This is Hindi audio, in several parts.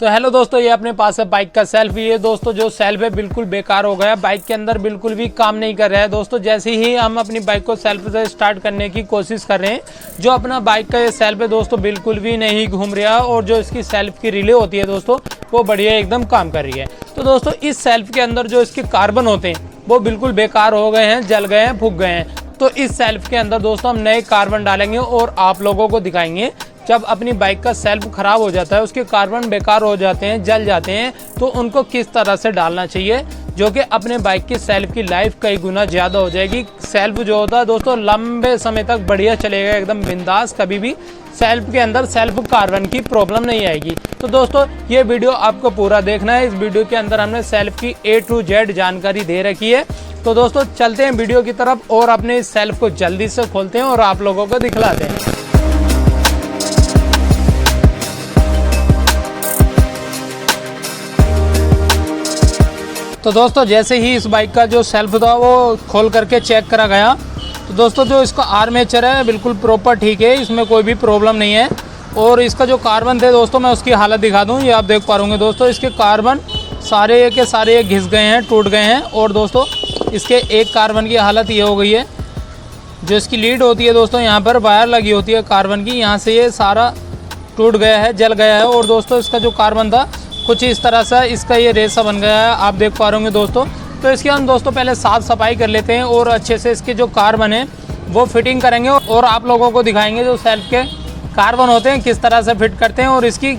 तो हेलो दोस्तों, ये अपने पास है बाइक का सेल्फ। ये दोस्तों जो सेल्फ है बिल्कुल बेकार हो गया, बाइक के अंदर बिल्कुल भी काम नहीं कर रहा है। दोस्तों जैसे ही हम अपनी बाइक को सेल्फ से स्टार्ट करने की कोशिश कर रहे हैं, जो अपना बाइक का ये सेल्फ है दोस्तों बिल्कुल भी नहीं घूम रहा, और जो इसकी सेल्फ की रिले होती है दोस्तों वो बढ़िया एकदम काम कर रही है। तो दोस्तों इस सेल्फ के अंदर जो इसके कार्बन होते हैं वो बिल्कुल बेकार हो गए हैं, जल गए हैं, फूक गए हैं। तो इस सेल्फ के अंदर दोस्तों हम नए कार्बन डालेंगे और आप लोगों को दिखाएंगे जब अपनी बाइक का सेल्फ खराब हो जाता है, उसके कार्बन बेकार हो जाते हैं, जल जाते हैं, तो उनको किस तरह से डालना चाहिए जो कि अपने बाइक की सेल्फ की लाइफ कई गुना ज़्यादा हो जाएगी। सेल्फ जो होता है दोस्तों लंबे समय तक बढ़िया चलेगा, एकदम बिंदास, कभी भी सेल्फ के अंदर सेल्फ कार्बन की प्रॉब्लम नहीं आएगी। तो दोस्तों ये वीडियो आपको पूरा देखना है। इस वीडियो के अंदर हमने सेल्फ की A to Z जानकारी दे रखी है। तो दोस्तों चलते हैं वीडियो की तरफ और अपने इस सेल्फ को जल्दी से खोलते हैं और आप लोगों को दिखलाते हैं। तो दोस्तों जैसे ही इस बाइक का जो सेल्फ था वो खोल करके चेक करा गया, तो दोस्तों जो इसका आर्मेचर है बिल्कुल प्रॉपर ठीक है, इसमें कोई भी प्रॉब्लम नहीं है। और इसका जो कार्बन थे दोस्तों मैं उसकी हालत दिखा दूं, ये आप देख पा रहे दोस्तों, इसके कार्बन सारे के सारे घिस गए हैं, टूट गए हैं। और दोस्तों इसके एक कार्बन की हालत ये हो गई है, जो इसकी लीड होती है दोस्तों, यहाँ पर वायर लगी होती है कार्बन की, यहाँ से ये सारा टूट गया है, जल गया है। और दोस्तों इसका जो कार्बन था कुछ इस तरह से इसका ये रेसा बन गया है, आप देख पा रहे होंगे दोस्तों। तो इसकी हम दोस्तों पहले साफ़ सफाई कर लेते हैं और अच्छे से इसके जो कार्बन है वो फिटिंग करेंगे और आप लोगों को दिखाएंगे जो सेल्फ के कार्बन होते हैं किस तरह से फिट करते हैं और इसकी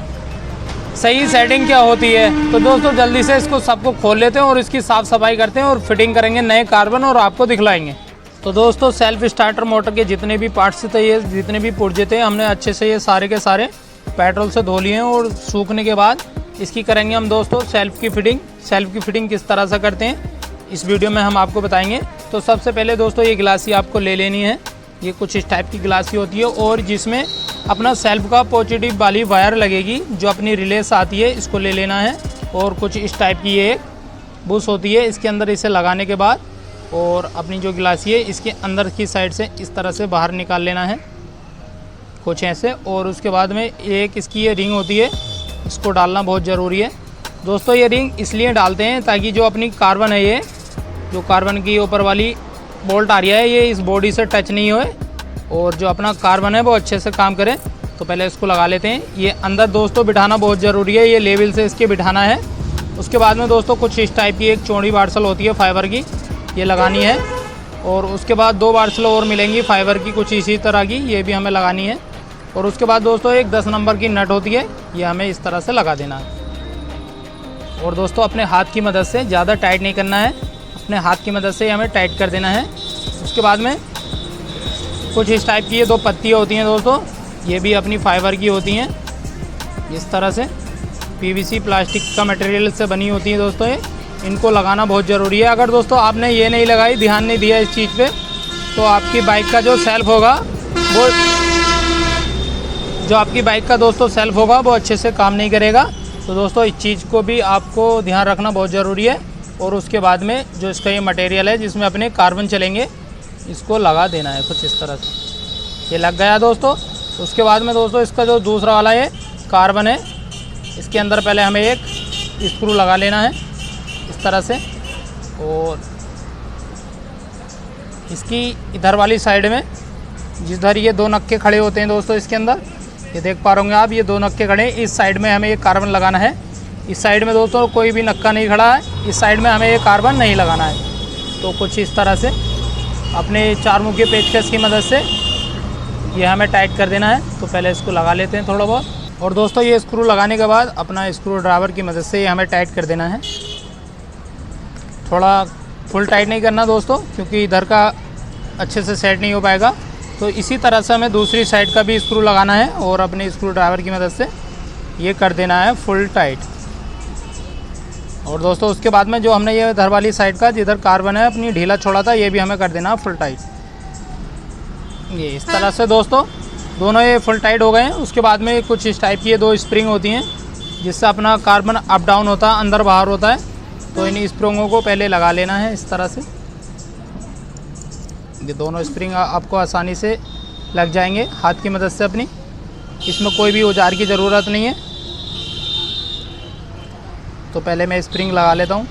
सही सेटिंग क्या होती है। तो दोस्तों जल्दी से इसको सबको खोल लेते हैं और इसकी साफ़ सफाई करते हैं और फिटिंग करेंगे नए कार्बन और आपको दिखलाएंगे। तो दोस्तों सेल्फ स्टार्टर मोटर के जितने भी पार्ट्स थे, ये जितने भी पुर्जे थे, हमने अच्छे से ये सारे के सारे पेट्रोल से धो लिए हैं और सूखने के बाद इसकी करेंगे हम दोस्तों सेल्फ की फिटिंग। सेल्फ की फिटिंग किस तरह से करते हैं इस वीडियो में हम आपको बताएंगे। तो सबसे पहले दोस्तों ये गिलासी आपको ले लेनी है, ये कुछ इस टाइप की गिलासी होती है और जिसमें अपना सेल्फ का पॉजिटिव वाली वायर लगेगी, जो अपनी रिलेस आती है, इसको ले लेना है। और कुछ इस टाइप की ये एक बुश होती है, इसके अंदर इसे लगाने के बाद और अपनी जो गिलासी है इसके अंदर की साइड से इस तरह से बाहर निकाल लेना है कुछ ऐसे। और उसके बाद में एक इसकी ये रिंग होती है, इसको डालना बहुत ज़रूरी है दोस्तों। ये रिंग इसलिए डालते हैं ताकि जो अपनी कार्बन है, ये जो कार्बन की ऊपर वाली बोल्ट आ रही है, ये इस बॉडी से टच नहीं होए और जो अपना कार्बन है वो अच्छे से काम करे। तो पहले इसको लगा लेते हैं। ये अंदर दोस्तों बिठाना बहुत ज़रूरी है, ये लेवल से इसके बिठाना है। उसके बाद में दोस्तों कुछ इस टाइप की एक चौड़ी बार्सल होती है फाइबर की, ये लगानी है। और उसके बाद 2 बार्सल और मिलेंगी फाइबर की कुछ इसी तरह की, ये भी हमें लगानी है। और उसके बाद दोस्तों एक 10 नंबर की नट होती है, ये हमें इस तरह से लगा देना है। और दोस्तों अपने हाथ की मदद से, ज़्यादा टाइट नहीं करना है, अपने हाथ की मदद से हमें टाइट कर देना है। उसके बाद में कुछ इस टाइप की ये 2 पत्तियाँ होती हैं दोस्तों, ये भी अपनी फाइबर की होती हैं, इस तरह से PVC प्लास्टिक का मटेरियल से बनी होती है दोस्तों। ये इनको लगाना बहुत ज़रूरी है। अगर दोस्तों आपने ये नहीं लगाई, ध्यान नहीं दिया इस चीज़ पे, तो आपकी बाइक का जो सेल्फ होगा वो सेल्फ होगा वो अच्छे से काम नहीं करेगा। तो दोस्तों इस चीज़ को भी आपको ध्यान रखना बहुत ज़रूरी है। और उसके बाद में जो इसका ये मटेरियल है जिसमें अपने कार्बन चलेंगे, इसको लगा देना है कुछ इस तरह से। ये लग गया दोस्तों। उसके बाद में दोस्तों इसका जो दूसरा वाला ये कार्बन है, इसके अंदर पहले हमें एक स्क्रू लगा लेना है इस तरह से। और इसकी इधर वाली साइड में जिधर ये 2 नक्के खड़े होते हैं दोस्तों, इसके अंदर ये देख पा रहे होंगे आप, ये 2 नक्के खड़े हैं, इस साइड में हमें ये कार्बन लगाना है। इस साइड में दोस्तों कोई भी नक्का नहीं खड़ा है, इस साइड में हमें ये कार्बन नहीं लगाना है। तो कुछ इस तरह से अपने 4 मुँह के पेचकस की मदद से ये हमें टाइट कर देना है। तो पहले इसको लगा लेते हैं थोड़ा बहुत। और दोस्तों ये स्क्रू लगाने के बाद अपना स्क्रू ड्राइवर की मदद से ये हमें टाइट कर देना है। थोड़ा फुल टाइट नहीं करना दोस्तों, क्योंकि इधर का अच्छे से सेट नहीं हो पाएगा। तो इसी तरह से हमें दूसरी साइड का भी स्क्रू लगाना है और अपने स्क्रू ड्राइवर की मदद से ये कर देना है फुल टाइट। और दोस्तों उसके बाद में जो हमने ये इधर वाली साइड का जिधर कार्बन है अपनी ढीला छोड़ा था, ये भी हमें कर देना है फुल टाइट। ये इस तरह से दोस्तों दोनों ये फुल टाइट हो गए हैं। उसके बाद में कुछ इस टाइप की ये 2 स्प्रिंग होती हैं जिससे अपना कार्बन अप डाउन होता है, अंदर बाहर होता है। तो इन स्प्रिंगों को पहले लगा लेना है इस तरह से। ये दोनों स्प्रिंग आपको आसानी से लग जाएंगे हाथ की मदद से अपनी, इसमें कोई भी औजार की ज़रूरत नहीं है। तो पहले मैं स्प्रिंग लगा लेता हूँ।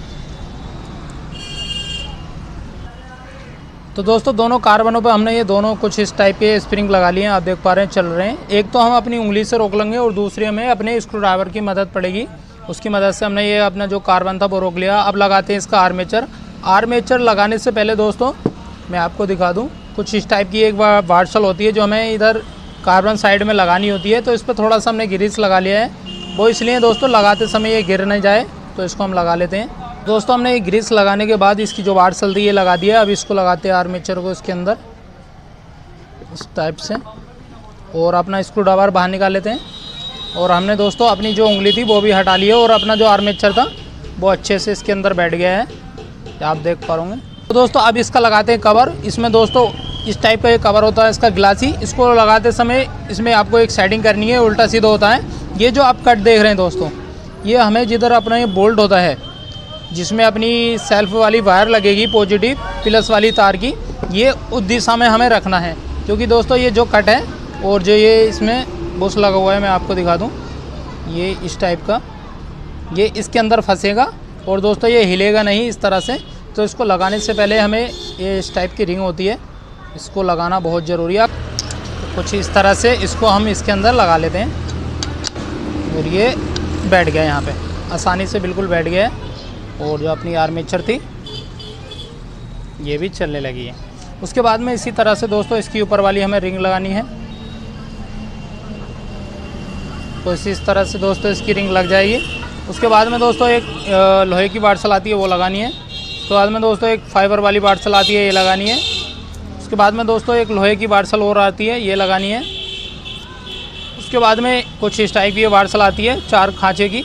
तो दोस्तों दोनों कार्बनों पे हमने ये दोनों कुछ इस टाइप के स्प्रिंग लगा लिए हैं, आप देख पा रहे हैं चल रहे हैं। एक तो हम अपनी उंगली से रोक लेंगे और दूसरी हमें अपने स्क्रू ड्राइवर की मदद पड़ेगी, उसकी मदद से हमने ये अपना जो कार्बन था वो रोक लिया। अब लगाते हैं इसका आर्मेचर। आर्मेचर लगाने से पहले दोस्तों मैं आपको दिखा दूँ, कुछ इस टाइप की एक वार्सल होती है जो हमें इधर कार्बन साइड में लगानी होती है। तो इस पर थोड़ा सा हमने ग्रीस लगा लिया है, वो इसलिए दोस्तों लगाते समय ये गिर नहीं जाए, तो इसको हम लगा लेते हैं। दोस्तों हमने ये ग्रीस लगाने के बाद इसकी जो वार्सल थी ये लगा दिया। अब इसको लगाते हैं आर्मेचर को इसके अंदर इस टाइप से, और अपना स्क्रू ड्राइवर बाहर निकाल लेते हैं। और हमने दोस्तों अपनी जो उंगली थी वो भी हटा ली है, और अपना जो आर्मेचर था वो अच्छे से इसके अंदर बैठ गया है, आप देख पा रहे। तो दोस्तों अब इसका लगाते हैं कवर। इसमें दोस्तों इस टाइप का ये कवर होता है इसका ग्लासी। इसको लगाते समय इसमें आपको एक सेटिंग करनी है, उल्टा सीधा होता है। ये जो आप कट देख रहे हैं दोस्तों, ये हमें जिधर अपना ये बोल्ट होता है जिसमें अपनी सेल्फ वाली वायर लगेगी पॉजिटिव प्लस वाली तार की, ये उस दिशा में हमें रखना है। क्योंकि दोस्तों ये जो कट है और जो ये इसमें बुश लगा हुआ है, मैं आपको दिखा दूँ, ये इस टाइप का ये इसके अंदर फंसेगा और दोस्तों ये हिलेगा नहीं इस तरह से। तो इसको लगाने से पहले हमें ये इस टाइप की रिंग होती है, इसको लगाना बहुत ज़रूरी है। तो कुछ इस तरह से इसको हम इसके अंदर लगा लेते हैं और ये बैठ गया, यहाँ पे आसानी से बिल्कुल बैठ गया है। और जो अपनी आर्मेचर थी ये भी चलने लगी है। उसके बाद में इसी तरह से दोस्तों इसकी ऊपर वाली हमें रिंग लगानी है। तो इसी तरह से दोस्तों इसकी रिंग लग जाएगी। उसके बाद में दोस्तों एक लोहे की वार्सल आती है वो लगानी है। उसके बाद में दोस्तों एक फाइबर वाली वार्सल आती है, ये लगानी है। उसके बाद में दोस्तों एक लोहे की वार्सल और आती है, ये लगानी है। उसके बाद में कुछ इस टाइप की वार्सल आती है 4 खांचे की,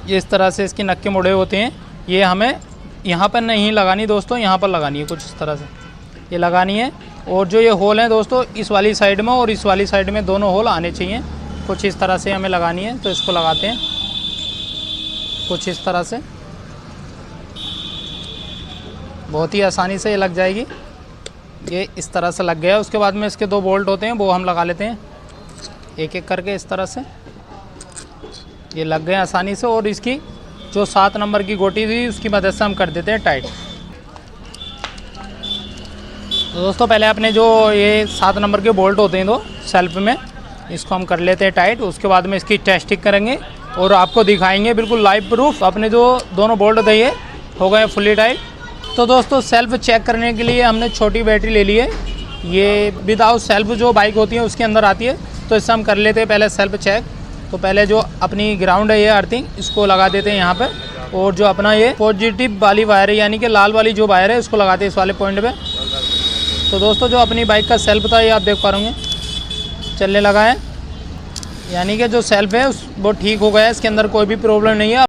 ये इस तरह से इसके नक्के मुड़े होते हैं। ये हमें यहाँ पर नहीं लगानी दोस्तों, यहाँ पर लगानी है, कुछ इस तरह से ये लगानी है। और जो ये होल हैं दोस्तों इस वाली साइड में और इस वाली साइड में दोनों होल आने चाहिए, कुछ इस तरह से हमें लगानी है। तो इसको लगाते हैं कुछ इस तरह से, बहुत ही आसानी से ये लग जाएगी। ये इस तरह से लग गया। उसके बाद में इसके 2 बोल्ट होते हैं वो हम लगा लेते हैं एक एक करके इस तरह से, ये लग गए आसानी से। और इसकी जो 7 नंबर की गोटी थी उसकी मदद से हम कर देते हैं टाइट। तो दोस्तों पहले अपने जो ये 7 नंबर के बोल्ट होते हैं 2 सेल्फ में, इसको हम कर लेते हैं टाइट। उसके बाद में इसकी टेस्टिंग करेंगे और आपको दिखाएंगे बिल्कुल लाइव प्रूफ। अपने जो दोनों बोल्ट थे ये हो गए फुली टाइट। तो दोस्तों सेल्फ चेक करने के लिए हमने छोटी बैटरी ले ली है, ये विदाउट सेल्फ जो बाइक होती है उसके अंदर आती है। तो इससे हम कर लेते हैं पहले सेल्फ चेक। तो पहले जो अपनी ग्राउंड है ये अर्थिंग, इसको लगा देते हैं यहाँ पे। और जो अपना ये पॉजिटिव वाली वायर है यानी कि लाल वाली जो वायर है इसको लगाते हैं इस वाले पॉइंट पे। तो दोस्तों जो अपनी बाइक का सेल्फ था ये आप देख पा रहे होंगे चलने लगा है, यानी कि जो सेल्फ है वो ठीक हो गया है, इसके अंदर कोई भी प्रॉब्लम नहीं है।